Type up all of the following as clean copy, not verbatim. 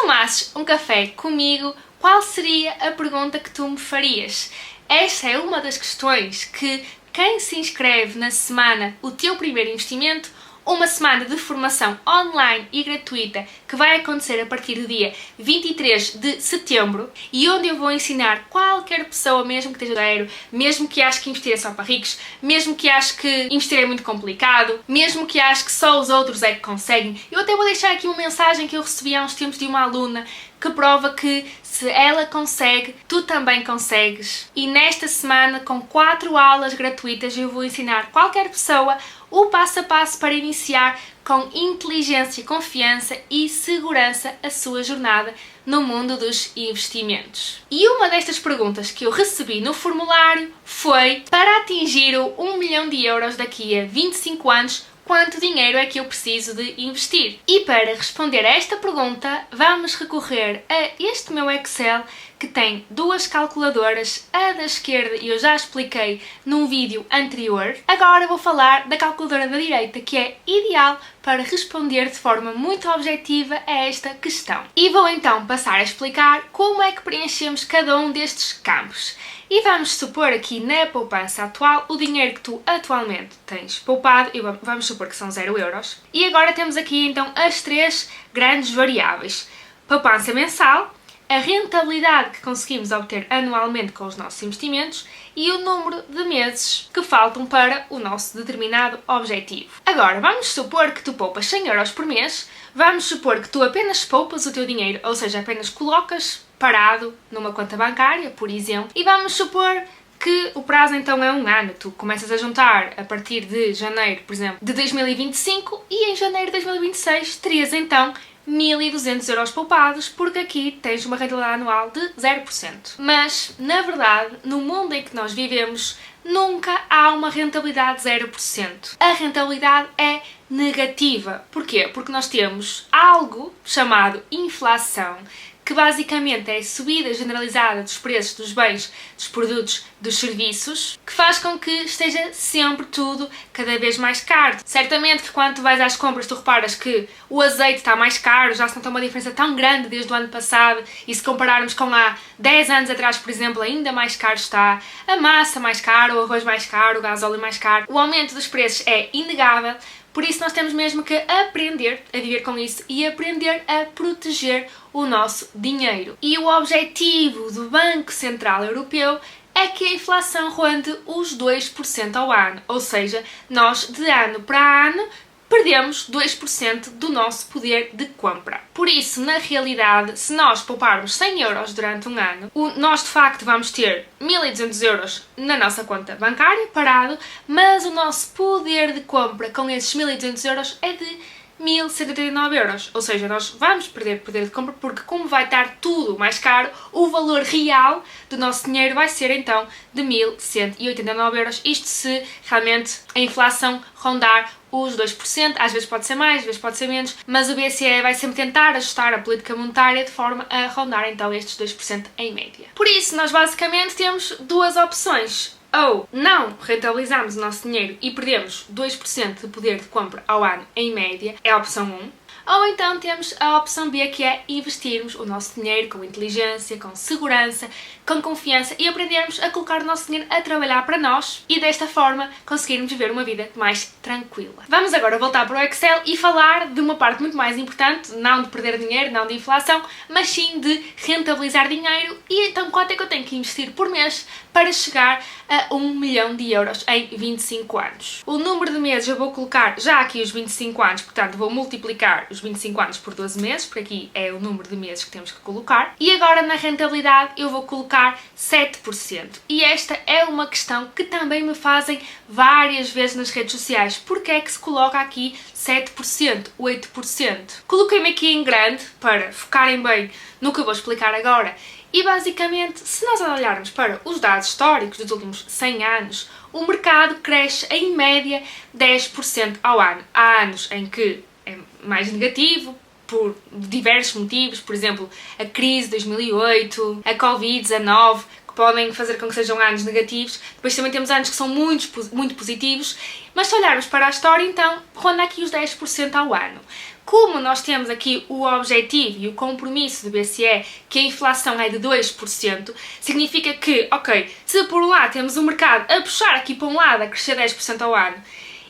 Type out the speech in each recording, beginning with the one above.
tomasses um café comigo, qual seria a pergunta que tu me farias? Esta é uma das questões que quem se inscreve na semana O Teu Primeiro Investimento, uma semana de formação online e gratuita que vai acontecer a partir do dia 23 de setembro e onde eu vou ensinar qualquer pessoa, mesmo que esteja zero, mesmo que ache que investir é só para ricos, mesmo que ache que investir é muito complicado, mesmo que ache que só os outros é que conseguem. Eu até vou deixar aqui uma mensagem que eu recebi há uns tempos de uma aluna que prova que se ela consegue, tu também consegues. E nesta semana, com 4 aulas gratuitas, eu vou ensinar qualquer pessoa o passo a passo para iniciar com inteligência, confiança e segurança a sua jornada no mundo dos investimentos. E uma destas perguntas que eu recebi no formulário foi: para atingir o 1 milhão de euros daqui a 25 anos, quanto dinheiro é que eu preciso de investir? E para responder a esta pergunta, vamos recorrer a este meu Excel que tem 2 calculadoras, a da esquerda eu já expliquei num vídeo anterior. Agora vou falar da calculadora da direita, que é ideal para responder de forma muito objetiva a esta questão. E vou então passar a explicar como é que preenchemos cada um destes campos. E vamos supor aqui na poupança atual o dinheiro que tu atualmente tens poupado, e vamos supor que são 0 euros. E agora temos aqui então as 3 grandes variáveis: poupança mensal, a rentabilidade que conseguimos obter anualmente com os nossos investimentos e o número de meses que faltam para o nosso determinado objetivo. Agora, vamos supor que tu poupas 100 euros por mês, vamos supor que tu apenas poupas o teu dinheiro, ou seja, apenas colocas parado numa conta bancária, por exemplo, e vamos supor que o prazo então é 1 ano. Tu começas a juntar a partir de janeiro, por exemplo, de 2025 e em janeiro de 2026 terias então 1.200 euros poupados, porque aqui tens uma rentabilidade anual de 0%. Mas, na verdade, no mundo em que nós vivemos, nunca há uma rentabilidade de 0%. A rentabilidade é negativa. Porquê? Porque nós temos algo chamado inflação, que basicamente é a subida generalizada dos preços dos bens, dos produtos, dos serviços, que faz com que esteja sempre tudo cada vez mais caro. Certamente que quando tu vais às compras tu reparas que o azeite está mais caro, já se nota uma diferença tão grande desde o ano passado, e se compararmos com há 10 anos atrás, por exemplo, ainda mais caro está, a massa mais cara, o arroz mais caro, o gasóleo mais caro. O aumento dos preços é inegável. Por isso nós temos mesmo que aprender a viver com isso e aprender a proteger o nosso dinheiro. E o objetivo do Banco Central Europeu é que a inflação ronde os 2% ao ano. Ou seja, nós de ano para ano perdemos 2% do nosso poder de compra. Por isso, na realidade, se nós pouparmos 100 euros durante um ano, nós de facto vamos ter 1.200 euros na nossa conta bancária, parado, mas o nosso poder de compra com esses 1.200 euros é de 1.189 euros. Ou seja, nós vamos perder poder de compra porque, como vai estar tudo mais caro, o valor real do nosso dinheiro vai ser então de 1.189 euros. Isto se realmente a inflação rondar os 2%, às vezes pode ser mais, às vezes pode ser menos, mas o BCE vai sempre tentar ajustar a política monetária de forma a rondar então estes 2% em média. Por isso, nós basicamente temos 2 opções: ou não rentabilizamos o nosso dinheiro e perdemos 2% de poder de compra ao ano em média, é a opção 1. Ou então temos a opção B, que é investirmos o nosso dinheiro com inteligência, com segurança, com confiança e aprendermos a colocar o nosso dinheiro a trabalhar para nós e desta forma conseguirmos viver uma vida mais tranquila. Vamos agora voltar para o Excel e falar de uma parte muito mais importante, não de perder dinheiro, não de inflação, mas sim de rentabilizar dinheiro. E então quanto é que eu tenho que investir por mês para chegar a 1 milhão de euros em 25 anos? O número de meses eu vou colocar já aqui os 25 anos, portanto vou multiplicar os 25 anos por 12 meses, porque aqui é o número de meses que temos que colocar. E agora na rentabilidade eu vou colocar 7%. E esta é uma questão que também me fazem várias vezes nas redes sociais. Porque é que se coloca aqui 7%, 8%? Coloquei-me aqui em grande para focarem bem no que eu vou explicar agora. E basicamente, se nós olharmos para os dados históricos dos últimos 100 anos, o mercado cresce em média 10% ao ano. Há anos em que é mais negativo, por diversos motivos, por exemplo, a crise de 2008, a Covid-19, que podem fazer com que sejam anos negativos. Depois também temos anos que são muito positivos, mas se olharmos para a história, então, ronda aqui os 10% ao ano. como nós temos aqui o objetivo e o compromisso do BCE, que a inflação é de 2%, significa que, ok, se por um lado temos o mercado a puxar aqui para um lado, a crescer 10% ao ano,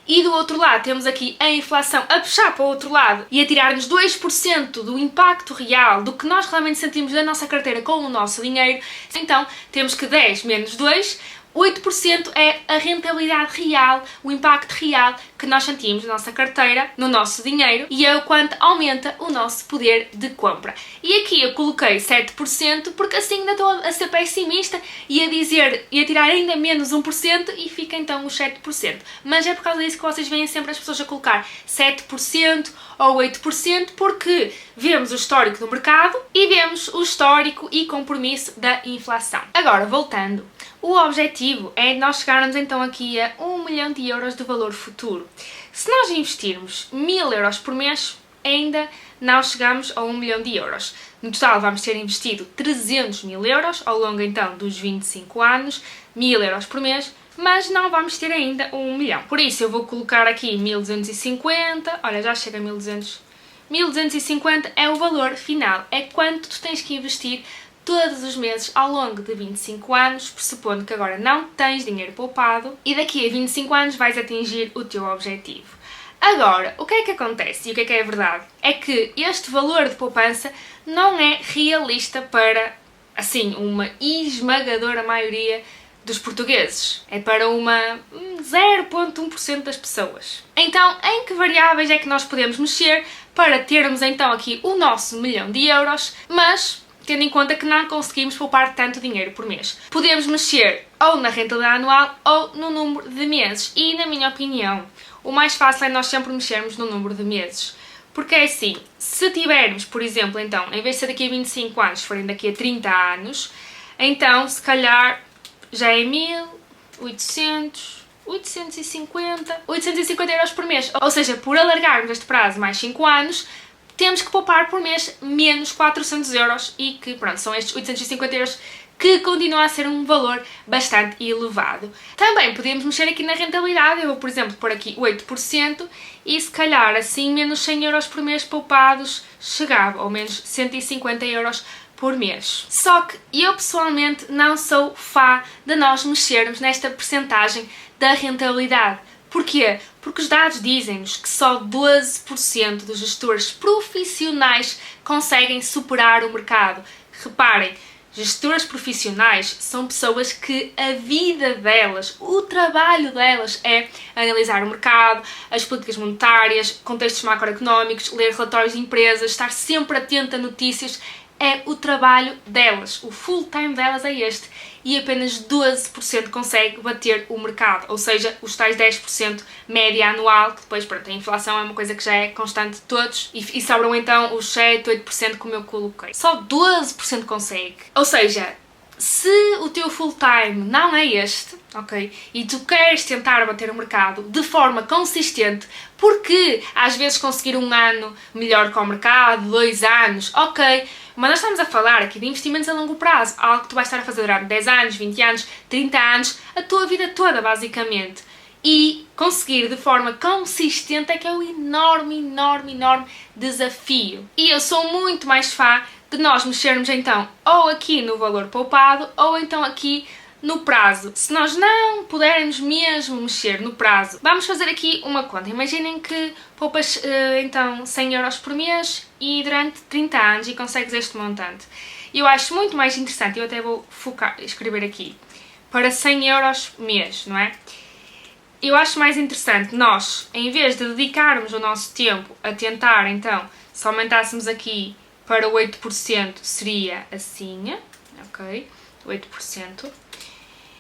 e do outro lado temos aqui a inflação a puxar para o outro lado e a tirar-nos 2% do impacto real do que nós realmente sentimos da nossa carteira com o nosso dinheiro, então temos que 10 menos 2, 8% é a rentabilidade real, o impacto real que nós sentimos na nossa carteira, no nosso dinheiro, e é o quanto aumenta o nosso poder de compra. E aqui eu coloquei 7% porque assim ainda estou a ser pessimista e a dizer, e a tirar ainda menos 1% e fica então os 7%. Mas é por causa disso que vocês veem sempre as pessoas a colocar 7% ou 8%, porque vemos o histórico do mercado e vemos o histórico e compromisso da inflação. Agora, voltando. O objetivo é nós chegarmos então aqui a 1 milhão de euros de valor futuro. Se nós investirmos 1000 euros por mês, ainda não chegamos a 1 milhão de euros. No total vamos ter investido 300 mil euros ao longo então dos 25 anos, 1000 euros por mês, mas não vamos ter ainda 1 milhão. Por isso eu vou colocar aqui 1250, olha, já chega a 1200. 1250 é o valor final, é quanto tu tens que investir todos os meses ao longo de 25 anos, pressupondo que agora não tens dinheiro poupado e daqui a 25 anos vais atingir o teu objetivo. Agora, o que é que acontece e o que é verdade? É que este valor de poupança não é realista para, assim, uma esmagadora maioria dos portugueses. É para uma 0,1% das pessoas. Então, em que variáveis é que nós podemos mexer para termos então aqui o nosso 1 milhão de euros, mas tendo em conta que não conseguimos poupar tanto dinheiro por mês? Podemos mexer ou na rentabilidade anual ou no número de meses. E, na minha opinião, o mais fácil é nós sempre mexermos no número de meses. Porque é assim, se tivermos, por exemplo, então, em vez de ser daqui a 25 anos, forem daqui a 30 anos, então, se calhar, já é 850 euros por mês. Ou seja, por alargarmos este prazo mais 5 anos, temos que poupar por mês menos 400 euros e que, pronto, são estes 850 euros que continua a ser um valor bastante elevado. Também podemos mexer aqui na rentabilidade. Eu vou, por exemplo, pôr aqui 8% e se calhar assim menos 100 euros por mês poupados chegava, ou menos 150 euros por mês. Só que eu pessoalmente não sou fã de nós mexermos nesta percentagem da rentabilidade. Porquê? Porque os dados dizem-nos que só 12% dos gestores profissionais conseguem superar o mercado. Reparem, gestores profissionais são pessoas que a vida delas, o trabalho delas é analisar o mercado, as políticas monetárias, contextos macroeconómicos, ler relatórios de empresas, estar sempre atento a notícias. É o trabalho delas, o full time delas é este, e apenas 12% consegue bater o mercado, ou seja, os tais 10% média anual, que depois, pronto, a inflação é uma coisa que já é constante de todos, e sobram então os 7, 8% como eu coloquei. Só 12% consegue, ou seja, se o teu full time não é este, ok, e tu queres tentar bater o mercado de forma consistente, porque às vezes conseguir um ano melhor que o mercado, 2 anos, ok, mas nós estamos a falar aqui de investimentos a longo prazo, algo que tu vais estar a fazer durante 10 anos, 20 anos, 30 anos, a tua vida toda, basicamente. E conseguir de forma consistente é que é um enorme, enorme, enorme desafio. E eu sou muito mais fã de nós mexermos então ou aqui no valor poupado ou então aqui no prazo. Se nós não pudermos mesmo mexer no prazo, vamos fazer aqui uma conta. Imaginem que poupas então 100 euros por mês e durante 30 anos e consegues este montante. Eu acho muito mais interessante, eu até vou escrever aqui, para 100 euros mês, não é? Eu acho mais interessante nós, em vez de dedicarmos o nosso tempo a tentar, então, se aumentássemos aqui para 8%, seria assim, ok? 8%.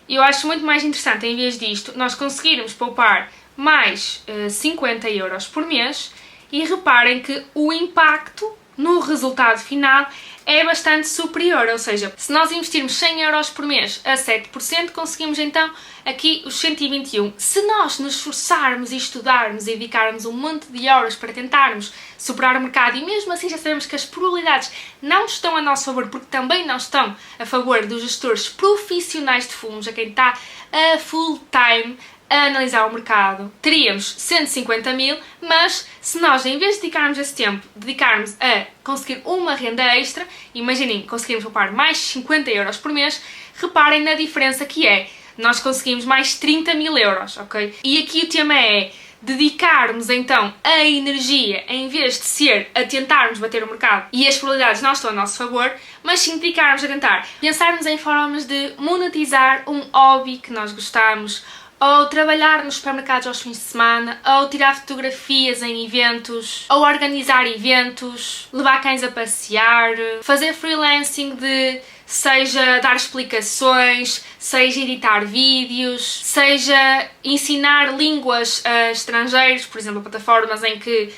Eu acho muito mais interessante, em vez disto, nós conseguirmos poupar mais 50 euros por mês e reparem que o impacto no resultado final é bastante superior, ou seja, se nós investirmos 100 euros por mês a 7%, conseguimos então aqui os 121. Se nós nos esforçarmos e estudarmos e dedicarmos um monte de horas para tentarmos superar o mercado e mesmo assim já sabemos que as probabilidades não estão a nosso favor, porque também não estão a favor dos gestores profissionais de fundos, a quem está a full time a analisar o mercado, teríamos 150 mil, mas se nós, em vez de dedicarmos esse tempo, dedicarmos a conseguir uma renda extra, imaginem, conseguimos poupar mais 50 euros por mês, reparem na diferença que é. Nós conseguimos mais 30 mil euros, ok? E aqui o tema é dedicarmos então a energia, em vez de ser a tentarmos bater o mercado e as probabilidades não estão a nosso favor, mas sim dedicarmos a tentar pensarmos em formas de monetizar um hobby que nós gostamos, ou trabalhar nos supermercados aos fins de semana, ou tirar fotografias em eventos, ou organizar eventos, levar cães a passear, fazer freelancing de seja dar explicações, seja editar vídeos, seja ensinar línguas a estrangeiros, por exemplo, plataformas em que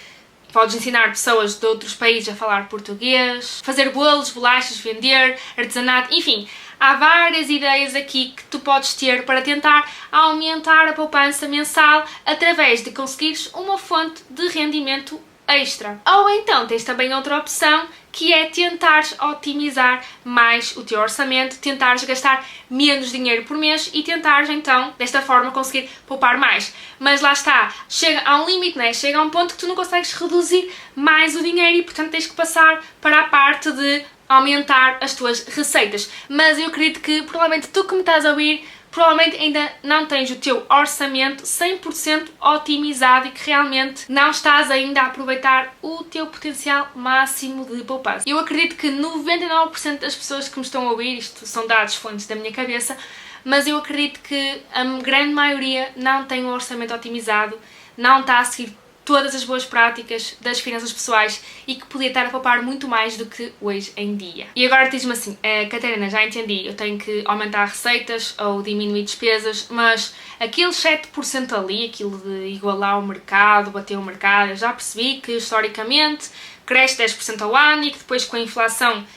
podes ensinar pessoas de outros países a falar português, fazer bolos, bolachas, vender, artesanato, enfim. Há várias ideias aqui que tu podes ter para tentar aumentar a poupança mensal através de conseguires uma fonte de rendimento extra. Ou então tens também outra opção, que é tentares otimizar mais o teu orçamento, tentares gastar menos dinheiro por mês e tentares então, desta forma, conseguir poupar mais. Mas lá está, chega a um limite, né? Chega a um ponto que tu não consegues reduzir mais o dinheiro e portanto tens que passar para a parte de aumentar as tuas receitas. Mas eu acredito que provavelmente tu que me estás a ouvir provavelmente ainda não tens o teu orçamento 100% otimizado e que realmente não estás ainda a aproveitar o teu potencial máximo de poupança. Eu acredito que 99% das pessoas que me estão a ouvir, isto são dados fontes da minha cabeça, mas eu acredito que a grande maioria não tem um orçamento otimizado, não está a seguir todas as boas práticas das finanças pessoais e que podia estar a poupar muito mais do que hoje em dia. E agora diz-me assim, Catarina, já entendi, eu tenho que aumentar receitas ou diminuir despesas, mas aquele 7% ali, aquilo de igualar o mercado, bater o mercado, eu já percebi que historicamente cresce 10% ao ano e que depois com a inflação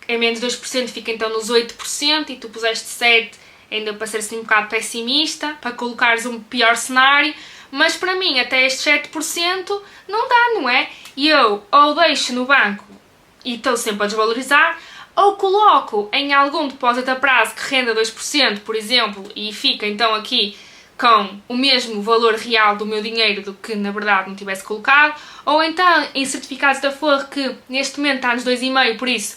é menos 2%, fica então nos 8% e tu puseste 7% ainda para ser assim um bocado pessimista, para colocares um pior cenário. Mas para mim, até este 7% não dá, não é? E eu ou deixo no banco e estou sempre a desvalorizar, ou coloco em algum depósito a prazo que renda 2%, por exemplo, e fica então aqui com o mesmo valor real do meu dinheiro do que na verdade não tivesse colocado, ou então em certificados da Forro que neste momento está nos 2,5%, por isso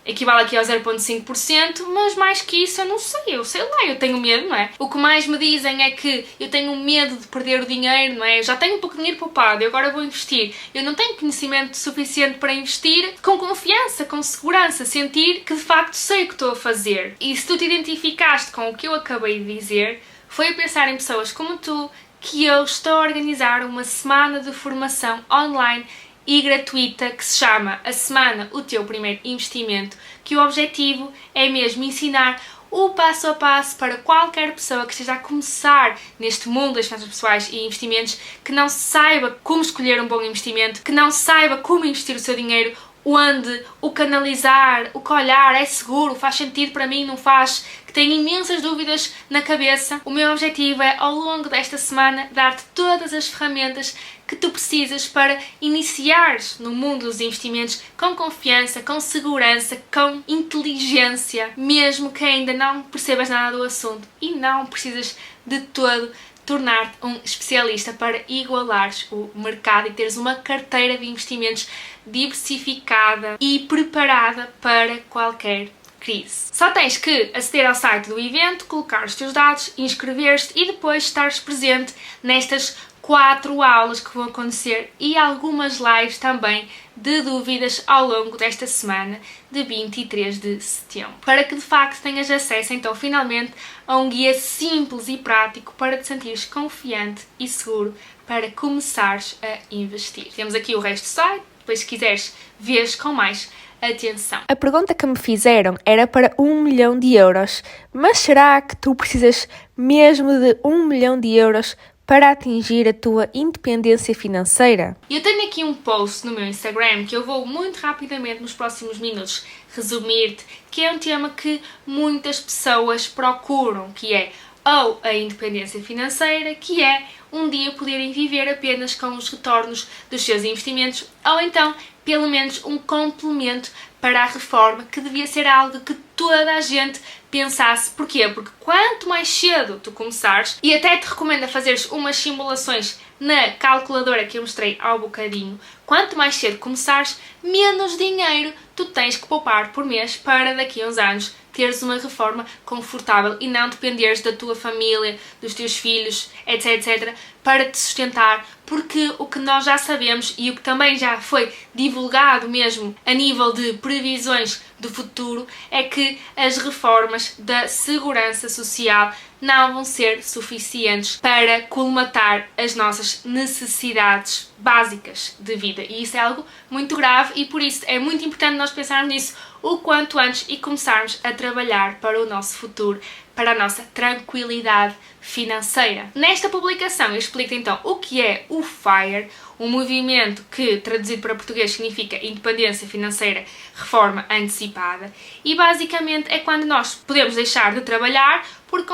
equivale aqui ao 0,5%, mas mais que isso eu sei lá, eu tenho medo, não é? O que mais me dizem é que eu tenho medo de perder o dinheiro, não é? Eu já tenho um pouco de dinheiro poupado e agora vou investir. Eu não tenho conhecimento suficiente para investir com confiança, com segurança, sentir que de facto sei o que estou a fazer. E se tu te identificaste com o que eu acabei de dizer, foi a pensar em pessoas como tu que eu estou a organizar uma semana de formação online e gratuita que se chama A Semana O Teu Primeiro Investimento, que o objetivo é mesmo ensinar o passo a passo para qualquer pessoa que esteja a começar neste mundo das finanças pessoais e investimentos, que não saiba como escolher um bom investimento, que não saiba como investir o seu dinheiro, onde o canalizar, o que olhar é seguro, faz sentido para mim, não faz, que tenho imensas dúvidas na cabeça. O meu objetivo é, ao longo desta semana, dar-te todas as ferramentas que tu precisas para iniciares no mundo dos investimentos com confiança, com segurança, com inteligência, mesmo que ainda não percebas nada do assunto e não precisas de todo tornar-te um especialista para igualares o mercado e teres uma carteira de investimentos diversificada e preparada para qualquer crise. Só tens que aceder ao site do evento, colocar os teus dados, inscrever-te e depois estares presente nestas 4 aulas que vão acontecer e algumas lives também de dúvidas ao longo desta semana de 23 de setembro. Para que de facto tenhas acesso então finalmente a um guia simples e prático para te sentires confiante e seguro para começares a investir. Temos aqui o resto do site, depois se quiseres vês com mais atenção. A pergunta que me fizeram era para 1 milhão de euros, mas será que tu precisas mesmo de 1 milhão de euros para atingir a tua independência financeira? Eu tenho aqui um post no meu Instagram que eu vou muito rapidamente nos próximos minutos resumir-te, que é um tema que muitas pessoas procuram, que é ou a independência financeira, que é um dia poderem viver apenas com os retornos dos seus investimentos, ou então pelo menos um complemento para a reforma, que devia ser algo que toda a gente pensasse. Porquê? Porque quanto mais cedo tu começares, e até te recomendo a fazeres umas simulações na calculadora que eu mostrei há um bocadinho, quanto mais cedo começares, menos dinheiro tu tens que poupar por mês para daqui a uns anos teres uma reforma confortável e não dependeres da tua família, dos teus filhos, etc, para te sustentar, porque o que nós já sabemos e o que também já foi divulgado mesmo a nível de previsões do futuro é que as reformas da segurança social não vão ser suficientes para colmatar as nossas necessidades básicas de vida. E isso é algo muito grave e por isso é muito importante nós pensarmos nisso o quanto antes e começarmos a trabalhar para o nosso futuro, para a nossa tranquilidade financeira. Nesta publicação eu explico então o que é o FIRE, um movimento que, traduzido para português, significa Independência Financeira Reforma Antecipada, e basicamente é quando nós podemos deixar de trabalhar porque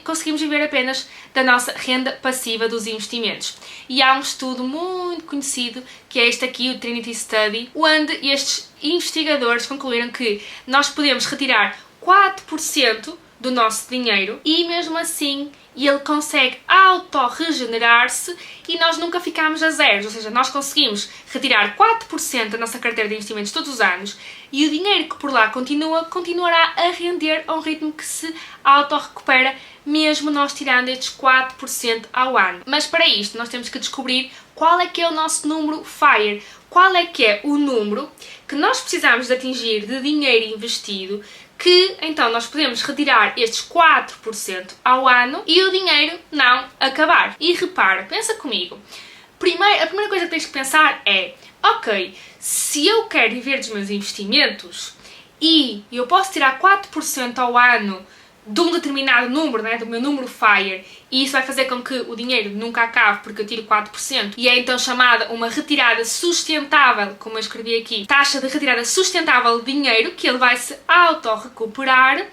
conseguimos viver apenas da nossa renda passiva dos investimentos. E há um estudo muito conhecido, que é este aqui, o Trinity Study, onde estes investigadores concluíram que nós podemos retirar 4% do nosso dinheiro e mesmo assim ele consegue autorregenerar-se e nós nunca ficamos a zeros, ou seja, nós conseguimos retirar 4% da nossa carteira de investimentos todos os anos e o dinheiro que por lá continuará a render a um ritmo que se autorrecupera mesmo nós tirando estes 4% ao ano. Mas para isto nós temos que descobrir qual é que é o nosso número FIRE, qual é que é o número que nós precisamos de atingir de dinheiro investido, que então nós podemos retirar estes 4% ao ano e o dinheiro não acabar. E repara, pensa comigo, a primeira coisa que tens que pensar é, ok, se eu quero viver dos meus investimentos e eu posso tirar 4% ao ano de um determinado número, né, do meu número FIRE, e isso vai fazer com que o dinheiro nunca acabe porque eu tiro 4%, e é então chamada uma retirada sustentável, como eu escrevi aqui, taxa de retirada sustentável de dinheiro, que ele vai se autorrecuperar.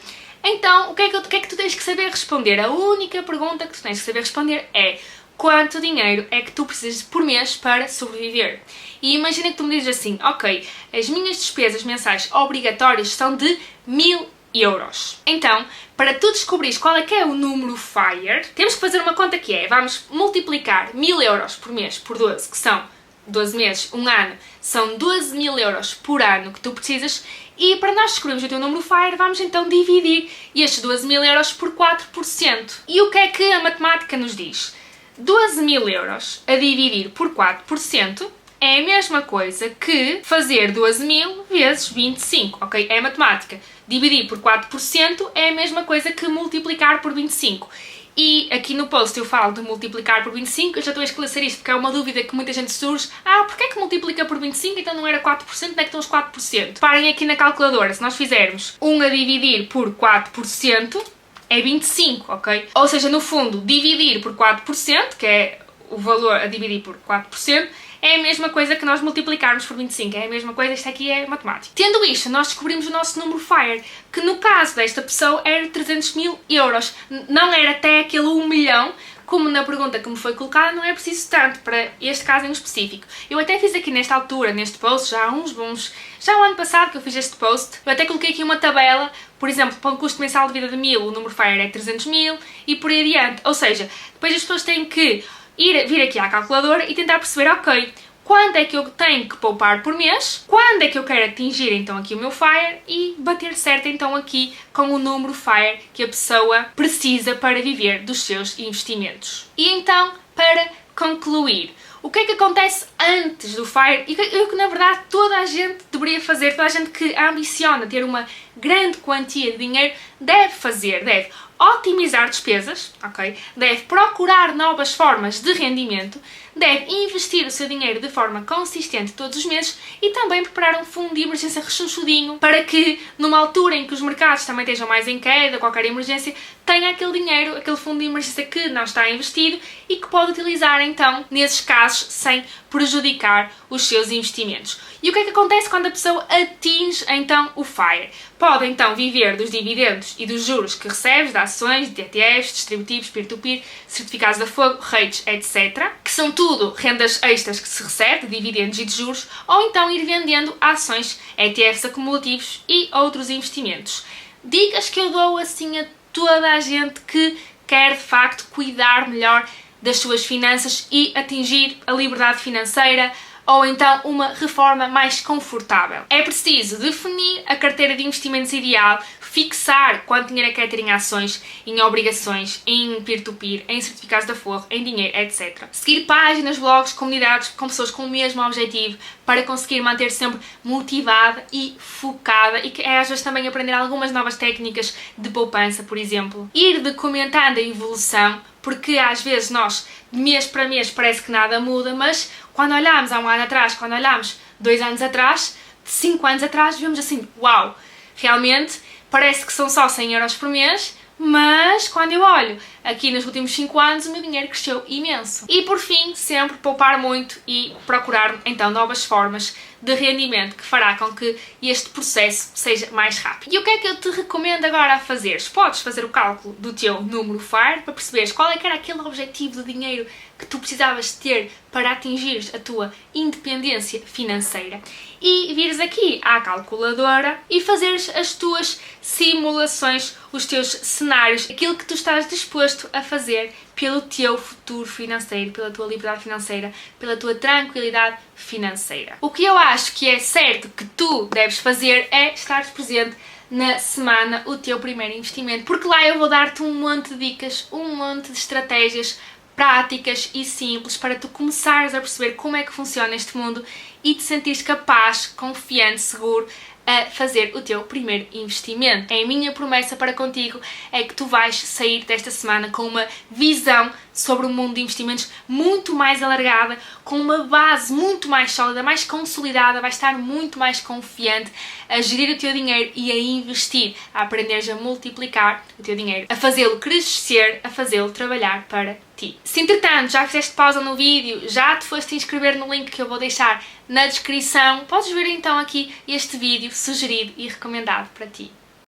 Então, o que é que tu tens que saber responder? A única pergunta que tu tens que saber responder é: quanto dinheiro é que tu precisas por mês para sobreviver? E imagina que tu me dizes assim, ok, as minhas despesas mensais obrigatórias são de 1000 euros. Então, para tu descobrires qual é que é o número FIRE, temos que fazer uma conta que é, vamos multiplicar 1000 euros por mês por 12, que são 12 meses, um ano, são 12.000 euros por ano que tu precisas, e para nós descobrirmos o teu número FIRE, vamos então dividir estes 12.000 euros por 4%. E o que é que a matemática nos diz? 12.000 euros a dividir por 4% é a mesma coisa que fazer 12.000 vezes 25, ok? É matemática. Dividir por 4% é a mesma coisa que multiplicar por 25. E aqui no post eu falo de multiplicar por 25, eu já estou a esclarecer isto porque é uma dúvida que muita gente surge. Porquê é que multiplica por 25? Então não era 4%, onde é que estão os 4%? Parem aqui na calculadora, se nós fizermos 1 a dividir por 4%, é 25, ok? Ou seja, no fundo, dividir por 4%, que é o valor a dividir por 4%, é a mesma coisa que nós multiplicarmos por 25, é a mesma coisa, isto aqui é matemática. Tendo isto, nós descobrimos o nosso número FIRE, que no caso desta pessoa era 300.000 euros, não era até aquele 1 milhão, como na pergunta que me foi colocada, não é preciso tanto para este caso em específico. Eu até fiz aqui nesta altura, neste post, já o ano passado que eu fiz este post, eu até coloquei aqui uma tabela, por exemplo, para um custo mensal de vida de 1000, o número FIRE é 300.000 e por aí adiante. Ou seja, depois as pessoas têm que vir aqui à calculadora e tentar perceber, ok, quanto é que eu tenho que poupar por mês, quando é que eu quero atingir então aqui o meu FIRE e bater certo então aqui com o número FIRE que a pessoa precisa para viver dos seus investimentos. E então, para concluir, o que é que acontece antes do FIRE e o que na verdade toda a gente deveria fazer, toda a gente que ambiciona ter uma grande quantia de dinheiro deve fazer, deve otimizar despesas, ok? Deve procurar novas formas de rendimento, deve investir o seu dinheiro de forma consistente todos os meses e também preparar um fundo de emergência rechonchudinho para que, numa altura em que os mercados também estejam mais em queda, qualquer emergência, tenha aquele dinheiro, aquele fundo de emergência que não está investido e que pode utilizar então, nesses casos, sem prejudicar os seus investimentos. E o que é que acontece quando a pessoa atinge então o FIRE? Pode então viver dos dividendos e dos juros que recebe, de ações, de ETFs, distributivos, peer-to-peer, certificados da Fogo, REITs, etc. Que são tudo rendas extras que se recebe, de dividendos e de juros, ou então ir vendendo ações, ETFs acumulativos e outros investimentos. dicas que eu dou assim a toda a gente que quer de facto cuidar melhor das suas finanças e atingir a liberdade financeira ou então uma reforma mais confortável. É preciso definir a carteira de investimentos ideal, fixar quanto dinheiro é que quer ter em ações, em obrigações, em peer-to-peer, em certificados de aforro, em dinheiro, etc. Seguir páginas, blogs, comunidades com pessoas com o mesmo objetivo para conseguir manter sempre motivada e focada e que às vezes também aprender algumas novas técnicas de poupança, por exemplo. Ir documentando a evolução, porque às vezes nós, de mês para mês, parece que nada muda, mas quando olhamos há um ano atrás, quando olhamos 2 anos atrás, 5 anos atrás, vemos assim, uau, realmente parece que são só 100 euros por mês, mas quando eu olho aqui nos últimos 5 anos o meu dinheiro cresceu imenso. E por fim, sempre poupar muito e procurar então novas formas de rendimento que fará com que este processo seja mais rápido. E o que é que eu te recomendo agora a fazeres? Podes fazer o cálculo do teu número FAIRE para perceberes qual é que era aquele objetivo de dinheiro que tu precisavas ter para atingires a tua independência financeira e vires aqui à calculadora e fazeres as tuas simulações, os teus cenários, aquilo que tu estás disposto a fazer pelo teu futuro financeiro, pela tua liberdade financeira, pela tua tranquilidade financeira. O que eu acho que é certo que tu deves fazer é estar presente na semana o teu primeiro investimento, porque lá eu vou dar-te um monte de dicas, um monte de estratégias práticas e simples para tu começares a perceber como é que funciona este mundo e te sentires capaz, confiante, seguro a fazer o teu primeiro investimento. A minha promessa para contigo é que tu vais sair desta semana com uma visão sobre o mundo de investimentos muito mais alargada, com uma base muito mais sólida, mais consolidada, vais estar muito mais confiante a gerir o teu dinheiro e a investir, a aprenderes a multiplicar o teu dinheiro, a fazê-lo crescer, a fazê-lo trabalhar para ti. Se entretanto já fizeste pausa no vídeo, já te foste inscrever no link que eu vou deixar na descrição, podes ver então aqui este vídeo sugerido e recomendado para ti.